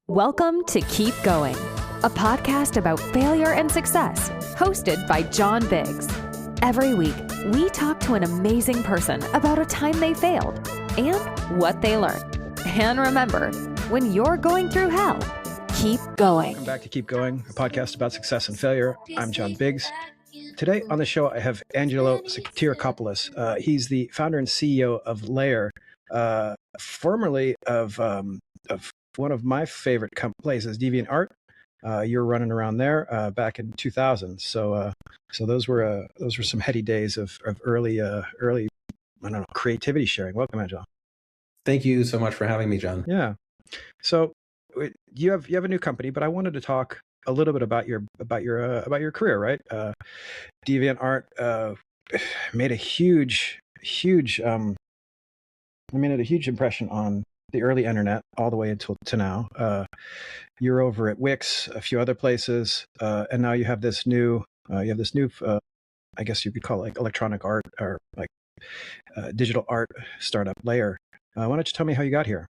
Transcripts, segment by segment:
Welcome to Keep Going, a podcast about failure and success, hosted by John Biggs. Every week, we talk to an amazing person about a time they failed and what they learned. And remember, when you're going through hell, keep going. Welcome back to Keep Going, a podcast about success and failure. I'm John Biggs. Today on the show, I have Angelo Sotirakopoulos. He's the founder and CEO of Layer, formerly of one of my favorite places, DeviantArt. You were running around there back in 2000. So those were some heady days of early creativity sharing. Welcome, Angelo. Thank you so much for having me, John. Yeah. So you have a new company, but I wanted to talk a little bit about your career, right? DeviantArt made a huge impression on the early internet all the way until to now. You're over at Wix, a few other places, and now you have this new I guess you could call it like electronic art or like digital art startup, Layer. Why don't you tell me how you got here?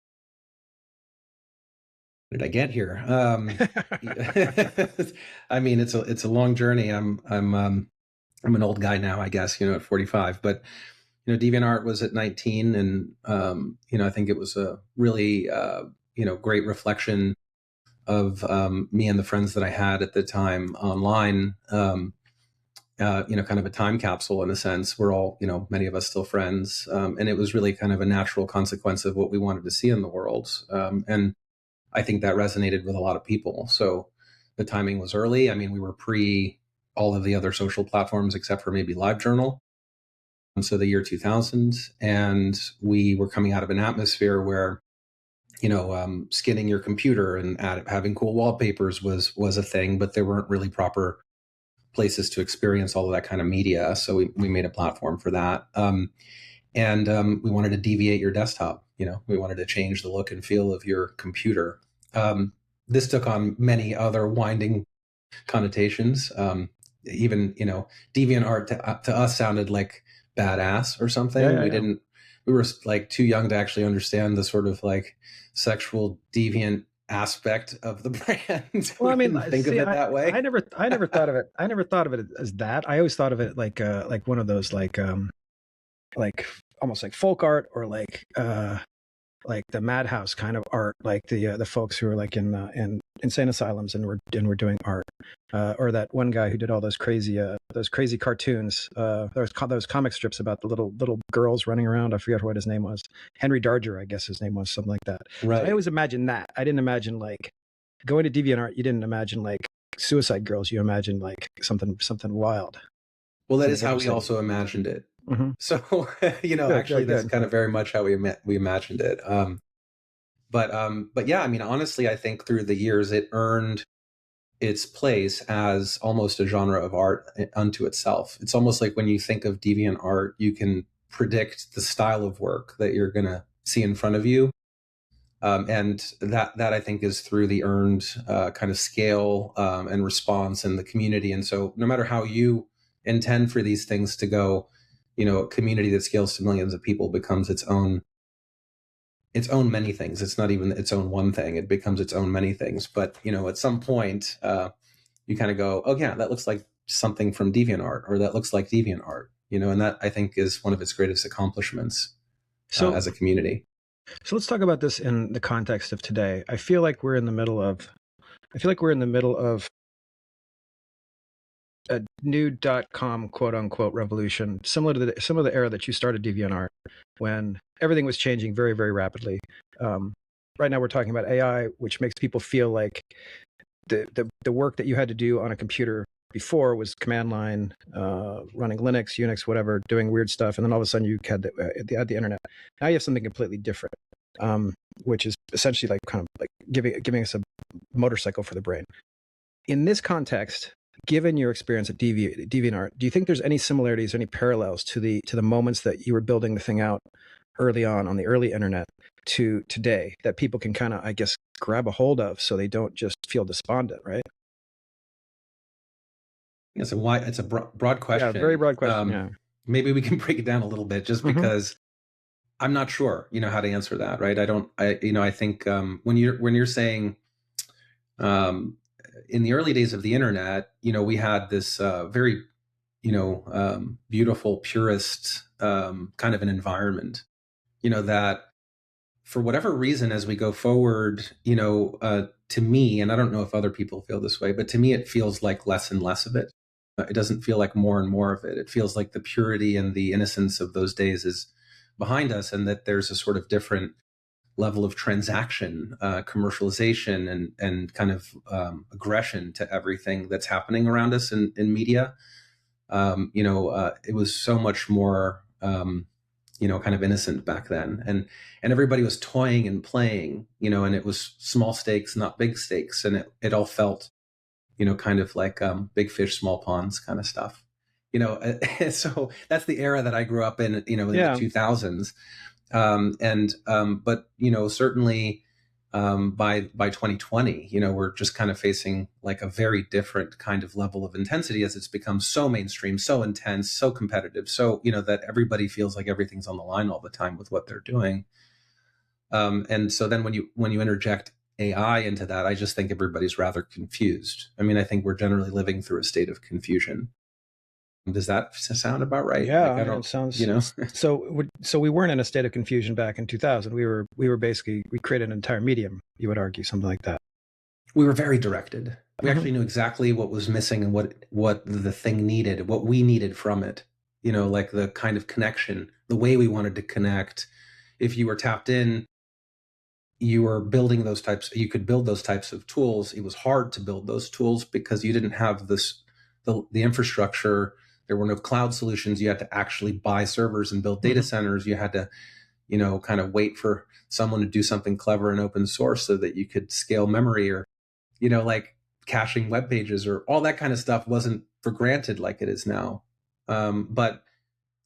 How did I get here? I mean, it's a long journey. I'm an old guy now, I guess, at 45, but DeviantArt was at 19, and I think it was a really great reflection of me and the friends that I had at the time online. Kind of a time capsule in a sense. We're all, many of us still friends, and it was really kind of a natural consequence of what we wanted to see in the world, and I think that resonated with a lot of people. So the timing was early. I mean, we were pre all of the other social platforms except for maybe LiveJournal. So the year 2000, and we were coming out of an atmosphere where, skinning your computer and having cool wallpapers was a thing, but there weren't really proper places to experience all of that kind of media. So we made a platform for that. And we wanted to deviate your desktop. We wanted to change the look and feel of your computer. This took on many other winding connotations. Even, DeviantArt to us sounded like badass or something. Yeah. We were like too young to actually understand the sort of like sexual deviant aspect of the brand. Well, I mean, think of it that way. I never thought of it. I never thought of it as that. I always thought of it like one of those like almost like folk art or like the Madhouse kind of art, like the folks who are like in insane asylums and were doing art, or that one guy who did all those crazy cartoons, those comic strips about the little girls running around. I forget what his name was. Henry Darger, I guess his name was, something like that. Right. So I always imagined that. I didn't imagine like going to DeviantArt. You didn't imagine like Suicide Girls. You imagined like something wild. Well, that is how we also imagined it. Mm-hmm. So, actually that's kind of very much how we imagined it. But yeah, I mean, honestly, I think through the years, it earned its place as almost a genre of art unto itself. It's almost like when you think of DeviantArt, you can predict the style of work that you're going to see in front of you. And that I think is through the earned kind of scale and response in the community. And so no matter how you intend for these things to go, a community that scales to millions of people becomes its own many things. It's not even its own one thing. It becomes its own many things. But, at some point, you kind of go, oh, yeah, that looks like something from DeviantArt, or that looks like DeviantArt, and that I think is one of its greatest accomplishments as a community. So let's talk about this in the context of today. I feel like we're in the middle of a new .com quote unquote revolution, similar to the era that you started DeviantArt, when everything was changing very, very rapidly. Right now we're talking about AI, which makes people feel like the work that you had to do on a computer before was command line, running Linux, Unix, whatever, doing weird stuff, and then all of a sudden you had the internet. Now you have something completely different, which is essentially like kind of like giving us a motorcycle for the brain. In this context, given your experience at DeviantArt, do you think there's any similarities, any parallels to the moments that you were building the thing out early on the early internet to today that people can kind of, I guess, grab a hold of so they don't just feel despondent, right? It's a broad question. Yeah, very broad question. Yeah. Maybe we can break it down a little bit, just because I'm not sure, how to answer that, right? I think when you're saying in the early days of the internet, we had this very, beautiful, purist kind of an environment, that for whatever reason, as we go forward, to me, and I don't know if other people feel this way, but to me, it feels like less and less of it. It doesn't feel like more and more of it. It feels like the purity and the innocence of those days is behind us, and that there's a sort of different level of transaction, commercialization, and kind of aggression to everything that's happening around us in media. It was so much more, kind of innocent back then, and everybody was toying and playing, and it was small stakes, not big stakes, and it all felt, kind of like big fish, small ponds kind of stuff. So that's the era that I grew up in, in the 2000s. But certainly by 2020, we're just kind of facing like a very different kind of level of intensity as it's become so mainstream, so intense, so competitive, so that everybody feels like everything's on the line all the time with what they're doing. And so then when you interject AI into that, I just think everybody's rather confused. I mean, I think we're generally living through a state of confusion. Does that sound about right? Yeah, like, I don't, it sounds. So we weren't in a state of confusion back in 2000. We were basically, we created an entire medium. You would argue something like that. We were very directed. We actually knew exactly what was missing and what the thing needed, what we needed from it. Like the kind of connection, the way we wanted to connect. If you were tapped in, you were building those types. You could build those types of tools. It was hard to build those tools because you didn't have the infrastructure. There were no cloud solutions. You had to actually buy servers and build data centers. You had to, kind of wait for someone to do something clever and open source so that you could scale memory, or, like caching web pages, or all that kind of stuff wasn't for granted like it is now. But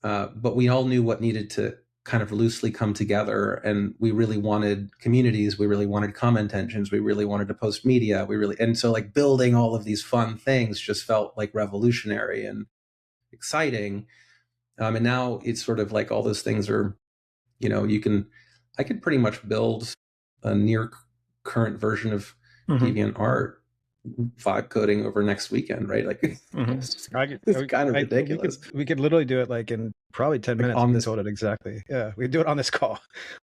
we all knew what needed to kind of loosely come together, and we really wanted communities. We really wanted comment engines. We really wanted to post media. And so like building all of these fun things just felt like revolutionary and exciting. And now it's sort of like all those things are, I could pretty much build a near current version of DeviantArt vibe coding over next weekend, right? Like it's kind of ridiculous. We could literally do it like in probably 10 minutes. On this, told it exactly. Yeah, we do it on this call,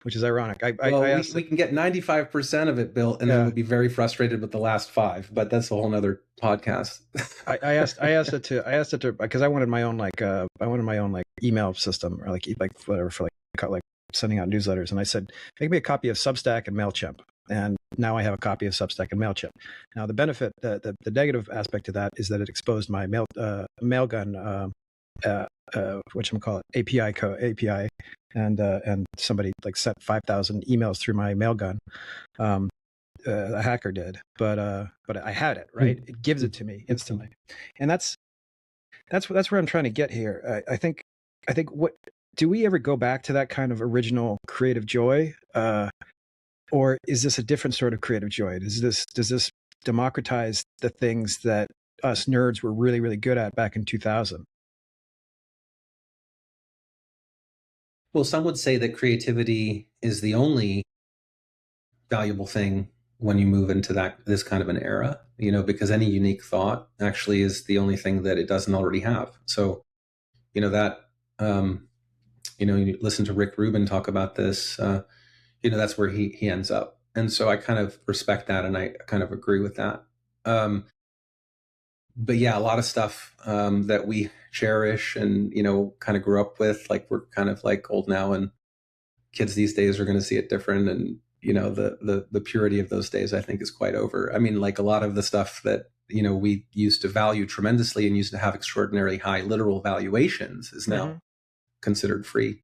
which is ironic. We can get 95% of it built, and then we'll be very frustrated with the last 5. But that's a whole nother podcast. I asked it to because I wanted my own email system, or like whatever for like sending out newsletters, and I said, make me a copy of Substack and MailChimp. And now I have a copy of Substack and MailChimp. Now the benefit, the negative aspect of that is that it exposed my Mailgun, whatchamacallit, API, and somebody like sent 5,000 emails through my Mailgun. A hacker did, but I had it, right. It gives it to me instantly, and that's where I'm trying to get here. I think what do we ever go back to that kind of original creative joy? Or is this a different sort of creative joy? Does this democratize the things that us nerds were really, really good at back in 2000? Well, some would say that creativity is the only valuable thing when you move into this kind of an era, because any unique thought actually is the only thing that it doesn't already have. So, that, you listen to Rick Rubin talk about this, that's where he ends up. And so I kind of respect that, and I kind of agree with that. But yeah, a lot of stuff that we cherish and, kind of grew up with, like we're kind of like old now, and kids these days are going to see it different. And, the purity of those days, I think, is quite over. I mean, like a lot of the stuff that, we used to value tremendously and used to have extraordinarily high literal valuations is now considered free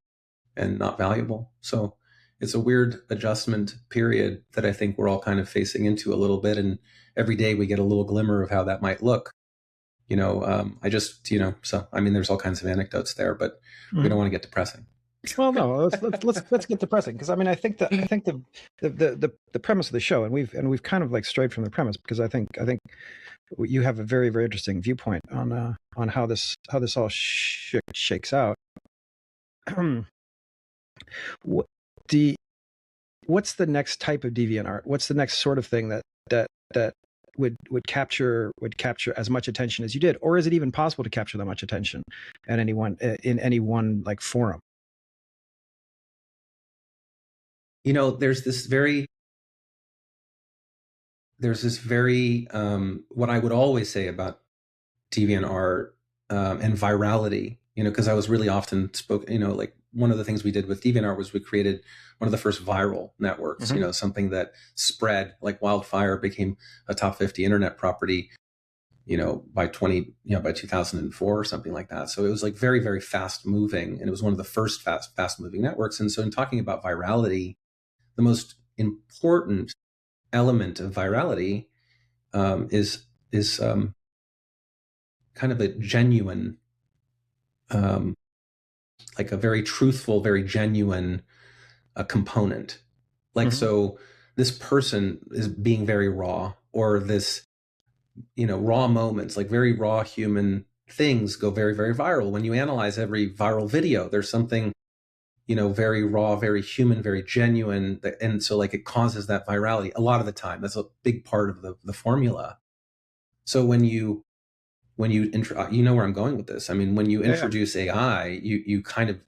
and not valuable. So it's a weird adjustment period that I think we're all kind of facing into a little bit. And every day we get a little glimmer of how that might look. So, I mean, there's all kinds of anecdotes there, but we don't want to get depressing. Well, no, let's get depressing. Because I mean, I think the premise of the show, and we've kind of like strayed from the premise, because I think you have a very, very interesting viewpoint on how this all shakes out. What, what's the next type of DeviantArt? What's the next sort of thing that would capture as much attention as you did, or is it even possible to capture that much attention at in any one like forum? There's this very what I would always say about DeviantArt and virality, because I was really often like one of the things we did with DeviantArt was we created one of the first viral networks, something that spread like wildfire, became a top 50 internet property, by 2004 or something like that. So it was like very, very fast moving, and it was one of the first fast moving networks. And so in talking about virality, the most important element of virality is kind of a genuine, like a very truthful, very genuine component. Like, so this person is being very raw, or this, raw moments, like very raw human things go very, very viral. When you analyze every viral video, there's something, very raw, very human, very genuine. And so like it causes that virality a lot of the time. That's a big part of the formula. So when you where I'm going with this. I mean, when you introduce AI, you kind of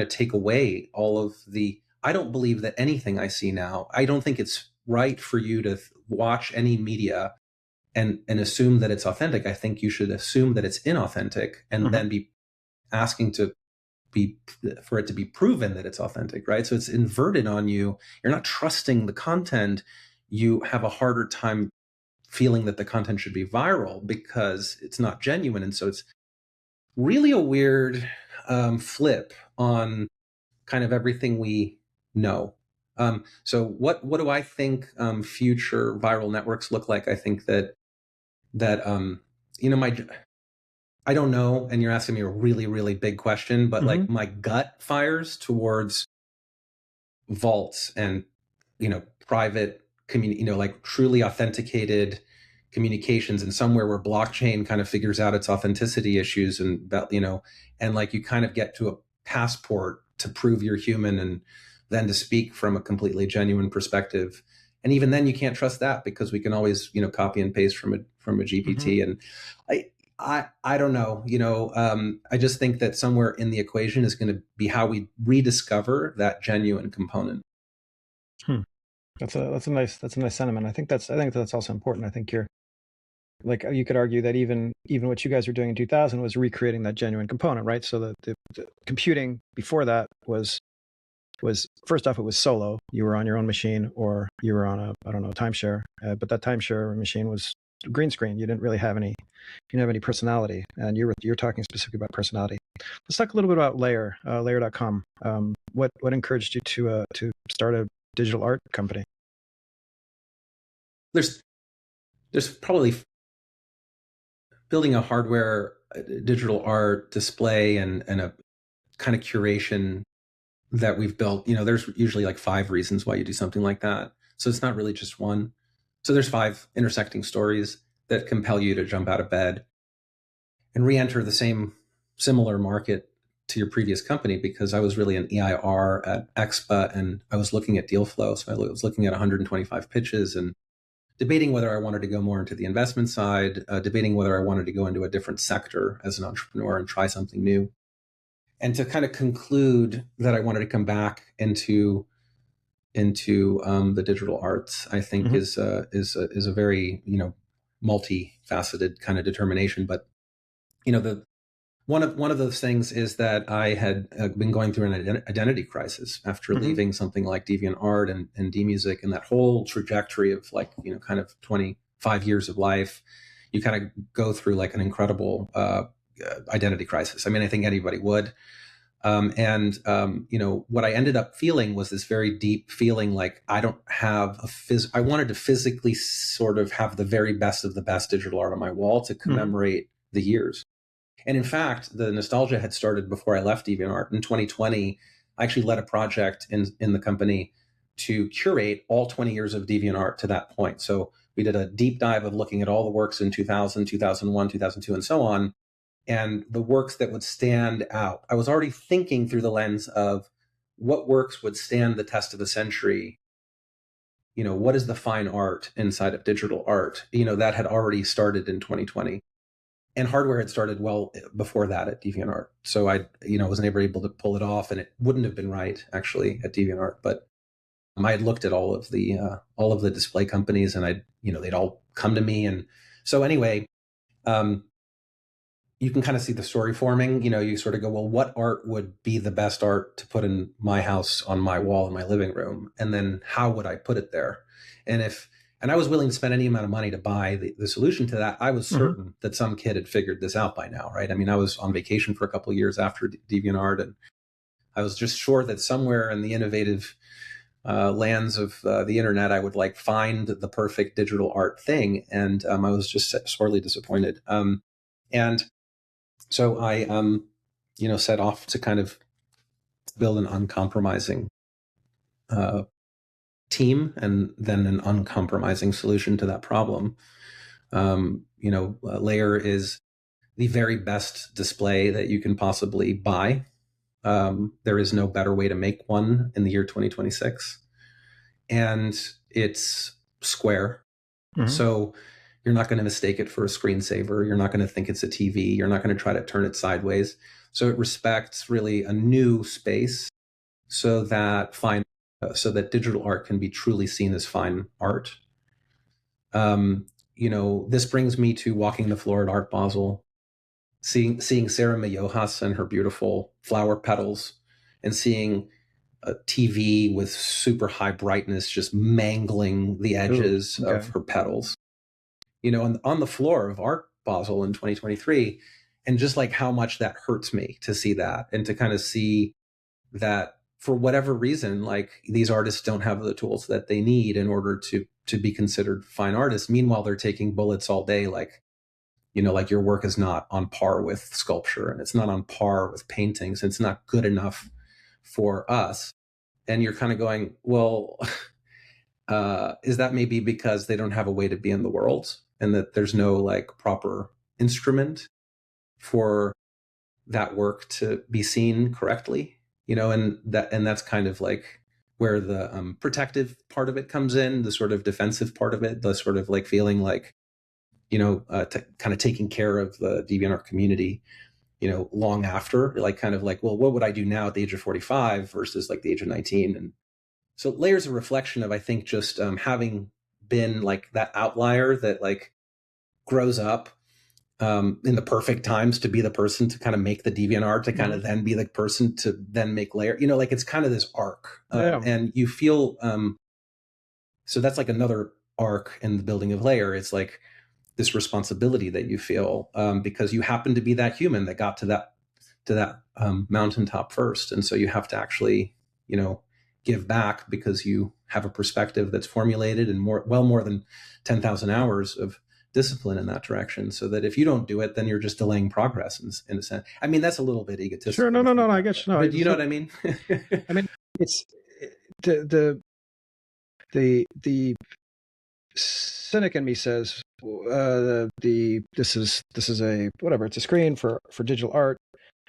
take away all of the, I don't believe that anything I see now, I don't think it's right for you to watch any media and assume that it's authentic. I think you should assume that it's inauthentic, and then be asking for it to be proven that it's authentic, right? So it's inverted on you. You're not trusting the content. You have a harder time feeling that the content should be viral because it's not genuine. And so it's really a weird flip on kind of everything we know. So what do I think future viral networks look like? I think that I don't know, and you're asking me a really, really big question, but like my gut fires towards vaults and, private community, like truly authenticated communications, and somewhere where blockchain kind of figures out its authenticity issues, and and like you kind of get to a passport to prove you're human, and then to speak from a completely genuine perspective. And even then you can't trust that, because we can always, copy and paste from a GPT. And I don't know, I just think that somewhere in the equation is going to be how we rediscover that genuine component. That's a nice sentiment. I think that's also important. I think you could argue that even what you guys were doing in 2000 was recreating that genuine component, right? So the computing before that was first off, it was solo. You were on your own machine, or you were on a timeshare, but that timeshare machine was green screen. You didn't really have any personality, and you're talking specifically about personality. Let's talk a little bit about Layer, Layer.com. What encouraged you to start a digital art company? There's probably building a hardware digital art display and a kind of curation that we've built. There's usually like 5 reasons why you do something like that. So it's not really just one. So there's 5 intersecting stories that compel you to jump out of bed and re-enter the similar market to your previous company, because I was really an EIR at Expa, and I was looking at deal flow. So I was looking at 125 pitches and debating whether I wanted to go more into the investment side, debating whether I wanted to go into a different sector as an entrepreneur and try something new. And to kind of conclude that I wanted to come back into the digital arts, I think is a very multifaceted kind of determination. But one of those things is that I had been going through an identity crisis after leaving something like DeviantArt and DMusic, and that whole trajectory of kind of 25 years of life. You kind of go through like an incredible identity crisis. I mean, I think anybody would. What I ended up feeling was this very deep feeling like I don't have I wanted to physically sort of have the very best of the best digital art on my wall to commemorate the years. And in fact, the nostalgia had started before I left DeviantArt. In 2020, I actually led a project in the company to curate all 20 years of DeviantArt to that point. So we did a deep dive of looking at all the works in 2000, 2001, 2002, and so on, and the works that would stand out. I was already thinking through the lens of what works would stand the test of the century. What is the fine art inside of digital art? That had already started in 2020. And hardware had started well before that at DeviantArt. So I wasn't able to pull it off, and it wouldn't have been right actually at DeviantArt. But I had looked at all of the display companies, and they'd all come to me. And so anyway, you can kind of see the story forming. You sort of go, well, what art would be the best art to put in my house on my wall in my living room? And then how would I put it there? And I was willing to spend any amount of money to buy the solution to that. I was certain that some kid had figured this out by now, right? I mean, I was on vacation for a couple of years after DeviantArt, and I was just sure that somewhere in the innovative lands of the internet, I would find the perfect digital art thing. And I was just sorely disappointed. And so I, set off to kind of build an uncompromising team, and then an uncompromising solution to that problem. Layer is the very best display that you can possibly buy. There is no better way to make one in the year 2026. And it's square. So you're not going to mistake it for a screensaver. You're not going to think it's a TV. You're not going to try to turn it sideways. So it respects really a new space so that digital art can be truly seen as fine art. This brings me to walking the floor at Art Basel, seeing Sarah Mayojas and her beautiful flower petals, and seeing a TV with super high brightness just mangling the edges of her petals. On the floor of Art Basel in 2023, and just how much that hurts me to see that, and to kind of see that for whatever reason, these artists don't have the tools that they need in order to be considered fine artists. Meanwhile, they're taking bullets all day, your work is not on par with sculpture, and it's not on par with paintings. It's not good enough for us. And you're kind of going, well, is that maybe because they don't have a way to be in the world, and that there's no proper instrument for that work to be seen correctly? And that's kind of where the protective part of it comes in, the sort of defensive part of it, the sort of feeling kind of taking care of the DeviantArt community, long after, well, what would I do now at the age of 45 versus the age of 19? And so Layer's a reflection of, I think, just having been that outlier that grows up in the perfect times to be the person to kind of make the DeviantArt, to kind of then be the person to then make Layer. It's kind of this arc, and you feel. So that's another arc in the building of Layer. It's this responsibility that you feel because you happen to be that human that got to that mountaintop first, and so you have to actually, give back because you have a perspective that's formulated and more than 10,000 hours of discipline in that direction, so that if you don't do it, then you're just delaying progress in a sense. I mean, that's a little bit egotistical. Sure. No, I guess no. But do you know what I mean? I mean, it's the cynic in me says this is a whatever. It's a screen for digital art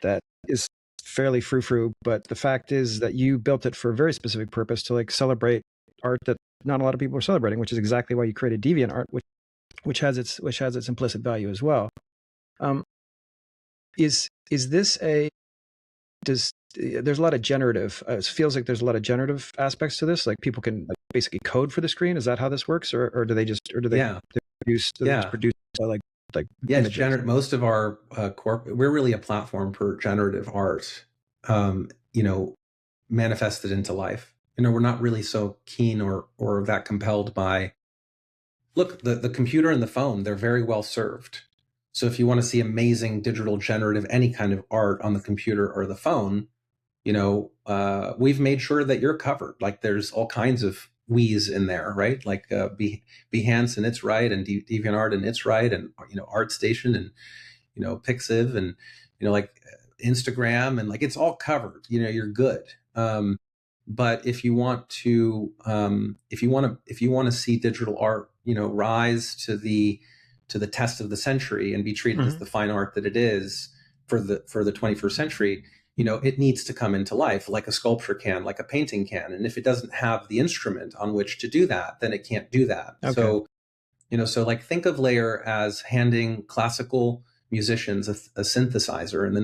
that is fairly frou-frou, but the fact is that you built it for a very specific purpose, to celebrate art that not a lot of people are celebrating, which is exactly why you created DeviantArt, which has its implicit value as well. Is this there's a lot of generative, it feels like there's a lot of generative aspects to this, people can basically code for the screen. Is that how this works, or do they produce images? Most of our we're really a platform for generative art, manifested into life. We're not really so keen or that compelled by, look, the computer and the phone, they're very well served. So if you want to see amazing digital generative, any kind of art on the computer or the phone, we've made sure that you're covered. There's all kinds of we's in there, right? Behance and it's right, and DeviantArt and it's right, and ArtStation and Pixiv and Instagram, and it's all covered. You're good. But if you want to see digital art, rise to the test of the century and be treated as the fine art that it is for the 21st century, it needs to come into life like a sculpture can, like a painting can. And if it doesn't have the instrument on which to do that, then it can't do that. Okay. So like think of Layer as handing classical musicians a synthesizer in the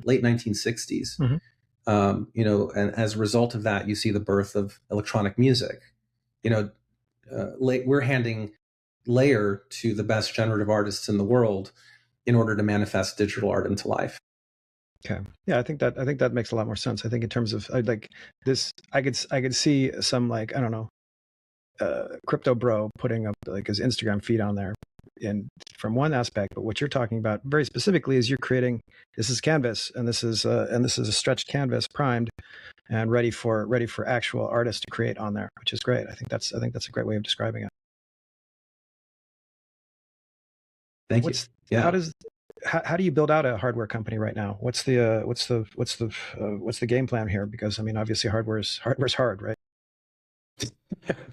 late 1960s. And as a result of that, you see the birth of electronic music. We're handing Layer to the best generative artists in the world in order to manifest digital art into life. Okay. Yeah, I think that makes a lot more sense. I think in terms of like this, I could see some, like, I don't know, crypto bro putting up like his Instagram feed on there, and from one aspect, but what you're talking about very specifically is you're creating, this is canvas, and this is a stretched canvas, primed and ready for actual artists to create on there, which is great. I think that's a great way of describing it. Thank you. Yeah. How do you build out a hardware company right now? What's the game plan here? Because I mean, obviously hardware's hard, right?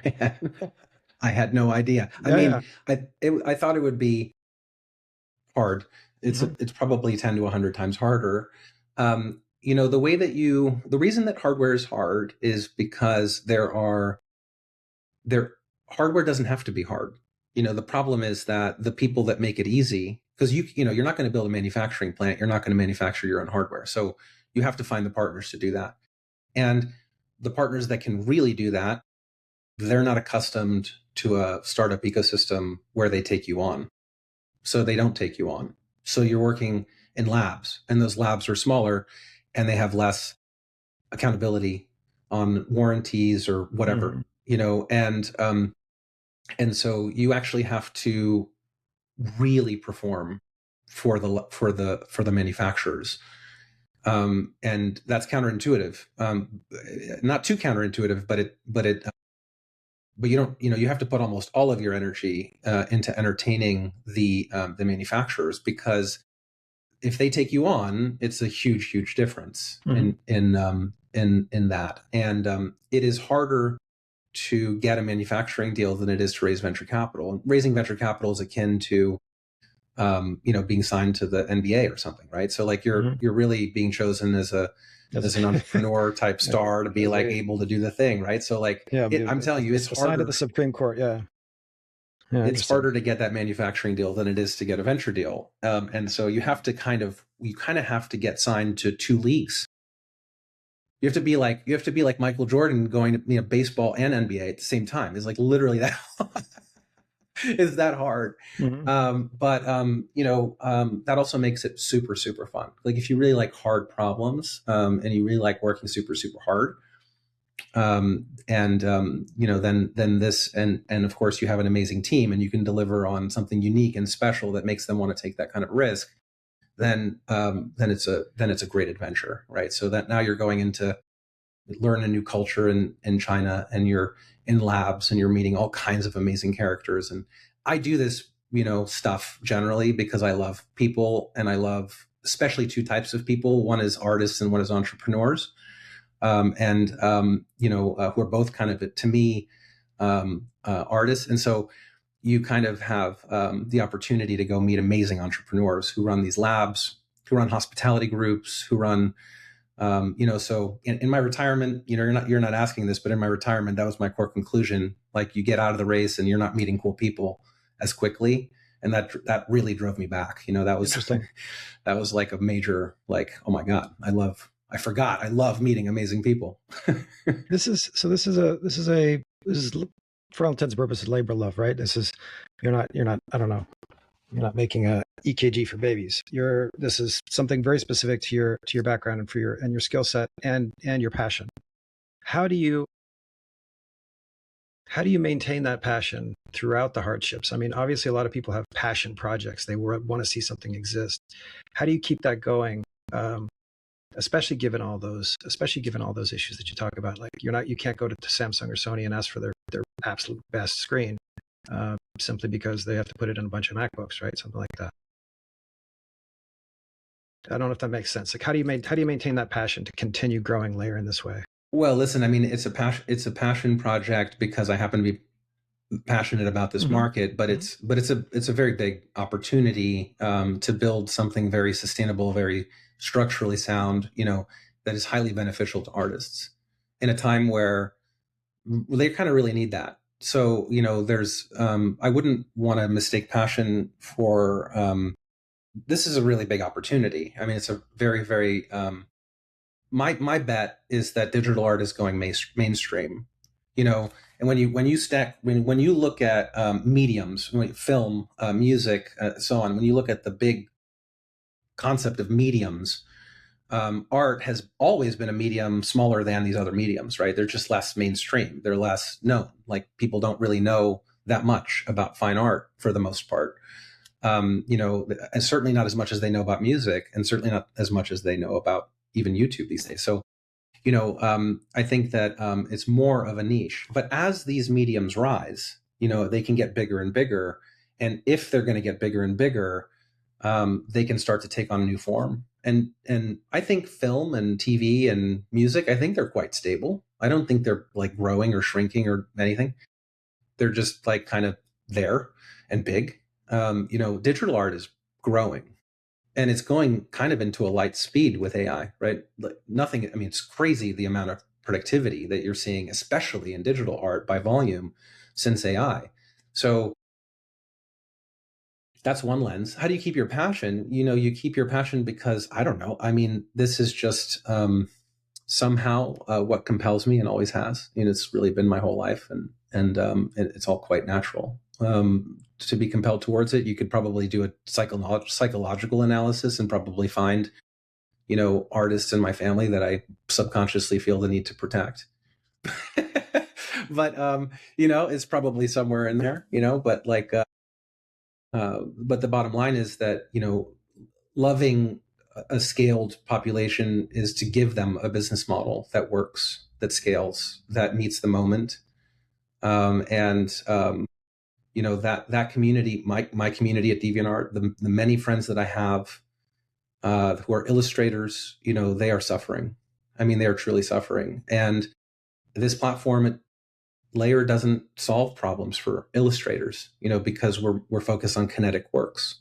Man, I had no idea. I thought it would be hard. It's probably 10 to 100 times harder. The reason that hardware is hard is because hardware doesn't have to be hard. The problem is that the people that make it easy, because you're not going to build a manufacturing plant, you're not going to manufacture your own hardware. So you have to find the partners to do that. And the partners that can really do that, they're not accustomed to a startup ecosystem where they take you on. So they don't take you on. So you're working in labs, and those labs are smaller and they have less accountability on warranties or whatever, and so you actually have to really perform for the manufacturers. And that's counterintuitive. Not too counterintuitive, but you have to put almost all of your energy into entertaining the manufacturers, because if they take you on, it's a huge difference in that. And it is harder to get a manufacturing deal than it is to raise venture capital. And raising venture capital is akin to being signed to the NBA or something, right? So like you're really being chosen as an entrepreneur type star to be like able to do the thing, right? So like, I'm telling you, it's harder to the Supreme Court. Yeah, it's harder to get that manufacturing deal than it is to get a venture deal. And so you have to kind of have to get signed to two leagues. You have to be like Michael Jordan going to baseball and NBA at the same time. It's like literally that. Is that hard? But that also makes it super fun. Like if you really like hard problems, and you really like working super hard, then this, and of course you have an amazing team and you can deliver on something unique and special that makes them want to take that kind of risk, then it's a great adventure, right? So that now you're going into learn a new culture in China, and you're in labs and you're meeting all kinds of amazing characters. And I do this, stuff generally because I love people, and I love especially two types of people. One is artists and one is entrepreneurs. Who are both kind of, to me, artists. And so you kind of have the opportunity to go meet amazing entrepreneurs who run these labs, who run hospitality groups, who run, so in my retirement, you're not asking this, but in my retirement, that was my core conclusion. Like you get out of the race and you're not meeting cool people as quickly. And that really drove me back. That was interesting. That was like a major, like, oh my God, I love meeting amazing people. This is for all intents and purposes labor love, right? This is, you're not I don't know, you're not making a EKG for babies. This is something very specific to your background and your skill set and your passion. How do you maintain that passion throughout the hardships? I mean, obviously a lot of people have passion projects. They want to see something exist. How do you keep that going? Especially given all those issues that you talk about. Like you can't go to Samsung or Sony and ask for their absolute best screen simply because they have to put it in a bunch of MacBooks, right? Something like that. I don't know if that makes sense. Like how do you maintain that passion to continue growing Layer in this way? Well, listen, I mean, it's a passion project because I happen to be passionate about this market, but it's a very big opportunity to build something very sustainable, very structurally sound, that is highly beneficial to artists in a time where they kind of really need that. So, there's, I wouldn't want to mistake passion for, this is a really big opportunity. I mean, it's a very, very, my bet is that digital art is going mainstream, and when you look at mediums, film, music, so on, when you look at the big concept of mediums, art has always been a medium smaller than these other mediums, right? They're just less mainstream. They're less known. Like, people don't really know that much about fine art for the most part. And certainly not as much as they know about music, and certainly not as much as they know about even YouTube these days. So, I think that it's more of a niche. But as these mediums rise, they can get bigger and bigger. And if they're going to get bigger and bigger, they can start to take on a new form. And I think film and TV and music, I think they're quite stable. I don't think they're like growing or shrinking or anything. They're just like kind of there and big. Digital art is growing, and it's going kind of into a light speed with AI, right? Like nothing, I mean, it's crazy the amount of productivity that you're seeing, especially in digital art by volume since AI. So that's one lens. How do you keep your passion? You keep your passion because, I don't know. I mean, this is just somehow what compels me and always has. It's really been my whole life, and it's all quite natural. To be compelled towards it, you could probably do a psychological analysis and probably find, artists in my family that I subconsciously feel the need to protect. But it's probably somewhere in there. But like. But the bottom line is that, loving a scaled population is to give them a business model that works, that scales, that meets the moment. That community, my community at DeviantArt, the many friends that I have who are illustrators, they are suffering. I mean, they are truly suffering. And this platform at Layer doesn't solve problems for illustrators, because we're focused on kinetic works.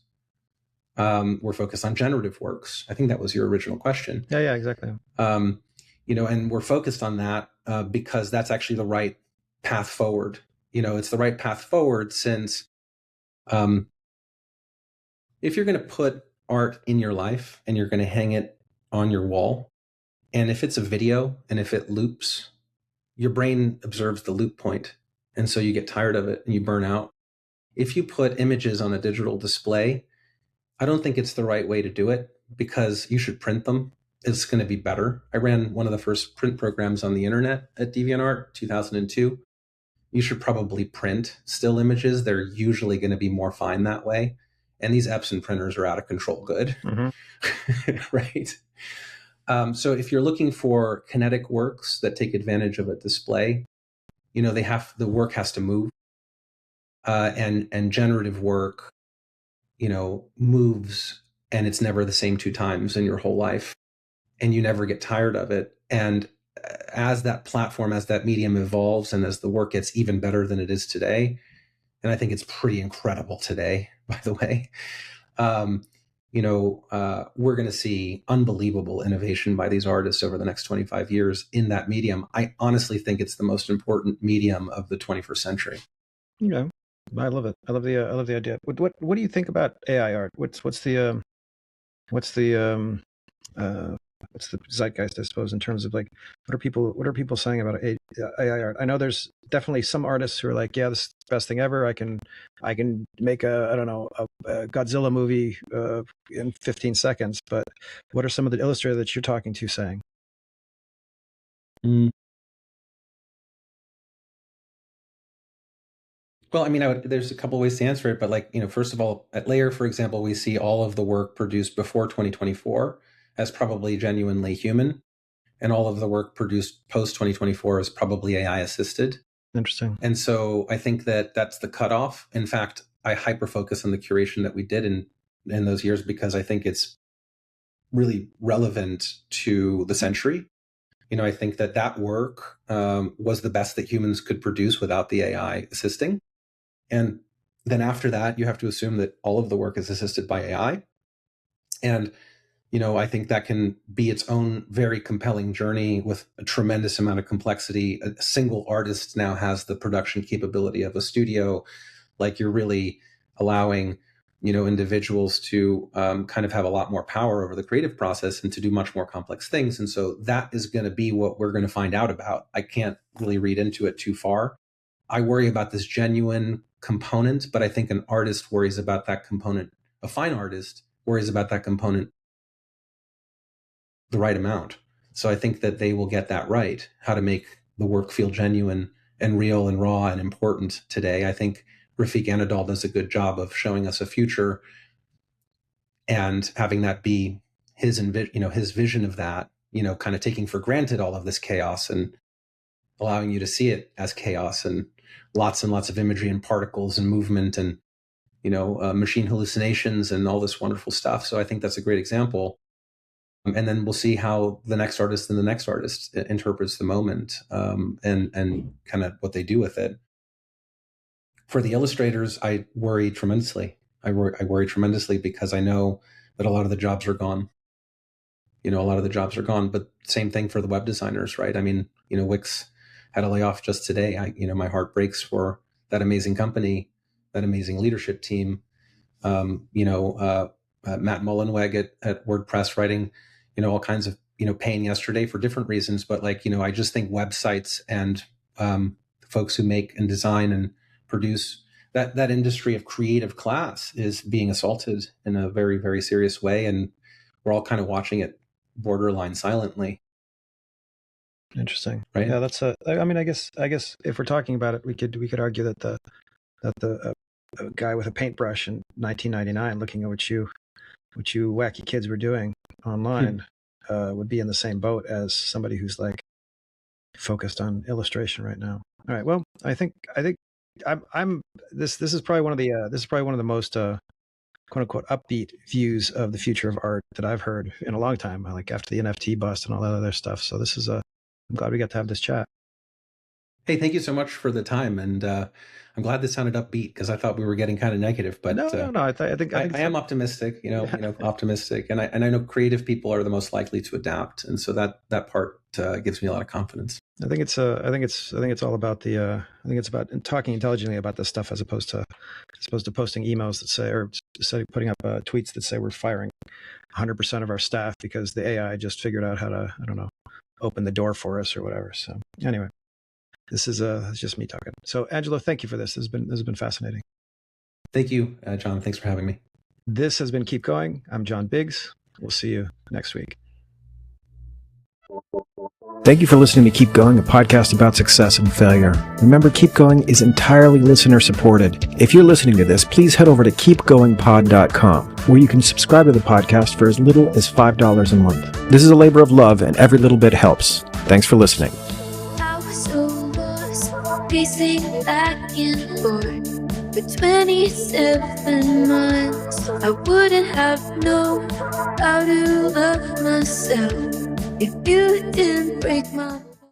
We're focused on generative works. I think that was your original question. Yeah, exactly. And we're focused on that because that's actually the right path forward. It's the right path forward since if you're going to put art in your life and you're going to hang it on your wall, and if it's a video and if it loops, your brain observes the loop point, and so you get tired of it and you burn out. If you put images on a digital display, I don't think it's the right way to do it, because you should print them. It's going to be better. I ran one of the first print programs on the internet at DeviantArt, 2002. You should probably print still images. They're usually going to be more fine that way. And these Epson printers are out of control good, right? So if you're looking for kinetic works that take advantage of a display, the work has to move, and generative work, moves, and it's never the same two times in your whole life, and you never get tired of it. And as that platform, as that medium evolves, and as the work gets even better than it is today, and I think it's pretty incredible today, by the way, we're going to see unbelievable innovation by these artists over the next 25 years in that medium. I honestly think it's the most important medium of the 21st century. Yeah, I love it. I love the idea. What do you think about AI art? What's the zeitgeist, I suppose, in terms of like what are people saying about AI art? I know there's definitely some artists who are like, yeah, this is the best thing ever. I can make a Godzilla movie in 15 seconds. But what are some of the illustrators that you're talking to saying? Well, I mean, there's a couple of ways to answer it, but first of all, at Layer, for example, we see all of the work produced before 2024 as probably genuinely human, and all of the work produced post 2024 is probably AI assisted. Interesting. And so I think that that's the cutoff. In fact, I hyper focus on the curation that we did in those years because I think it's really relevant to the century. I think that work was the best that humans could produce without the AI assisting. And then after that, you have to assume that all of the work is assisted by AI. And I think that can be its own very compelling journey with a tremendous amount of complexity. A single artist now has the production capability of a studio. Like, you're really allowing, individuals to kind of have a lot more power over the creative process and to do much more complex things. And so that is going to be what we're going to find out about. I can't really read into it too far. I worry about this genuine component, but I think an artist worries about that component. A fine artist worries about that component the right amount. So I think that they will get that right, how to make the work feel genuine and real and raw and important today. I think Rafik Anadol does a good job of showing us a future and having that be his vision of that, kind of taking for granted all of this chaos and allowing you to see it as chaos and lots of imagery and particles and movement and, machine hallucinations and all this wonderful stuff. So I think that's a great example. And then we'll see how the next artist and the next artist interprets the moment, and kind of what they do with it. For the illustrators, I worry tremendously. I worry tremendously because I know that a lot of the jobs are gone. But same thing for the web designers, right? I mean, Wix had a layoff just today. My heart breaks for that amazing company, that amazing leadership team. Matt Mullenweg at WordPress writing, all kinds of, pain yesterday for different reasons. But I just think websites and folks who make and design and produce, that industry of creative class is being assaulted in a very, very serious way. And we're all kind of watching it borderline silently. Interesting. Right. Yeah, that's I guess if we're talking about it, we could argue that the guy with a paintbrush in 1999 looking at what you wacky kids were doing online would be in the same boat as somebody who's like focused on illustration right now. All right. Well, I think this is probably one of the most quote unquote upbeat views of the future of art that I've heard in a long time. Like after the NFT bust and all that other stuff. So I'm glad we got to have this chat. Hey, thank you so much for the time, and I'm glad this sounded upbeat because I thought we were getting kind of negative. But no. I think I am optimistic. Optimistic, and I know creative people are the most likely to adapt, and so that part gives me a lot of confidence. I think it's all about it's about talking intelligently about this stuff as opposed to posting emails that say, or putting up tweets that say we're firing 100% of our staff because the AI just figured out how to, I don't know, open the door for us or whatever. So anyway. This is it's just me talking. So, Angelo, thank you for this. This has been fascinating. Thank you, John. Thanks for having me. This has been Keep Going. I'm John Biggs. We'll see you next week. Thank you for listening to Keep Going, a podcast about success and failure. Remember, Keep Going is entirely listener supported. If you're listening to this, please head over to keepgoingpod.com, where you can subscribe to the podcast for as little as $5 a month. This is a labor of love, and every little bit helps. Thanks for listening. Pacing back and forth for 27 months. I wouldn't have known how to love myself if you didn't break my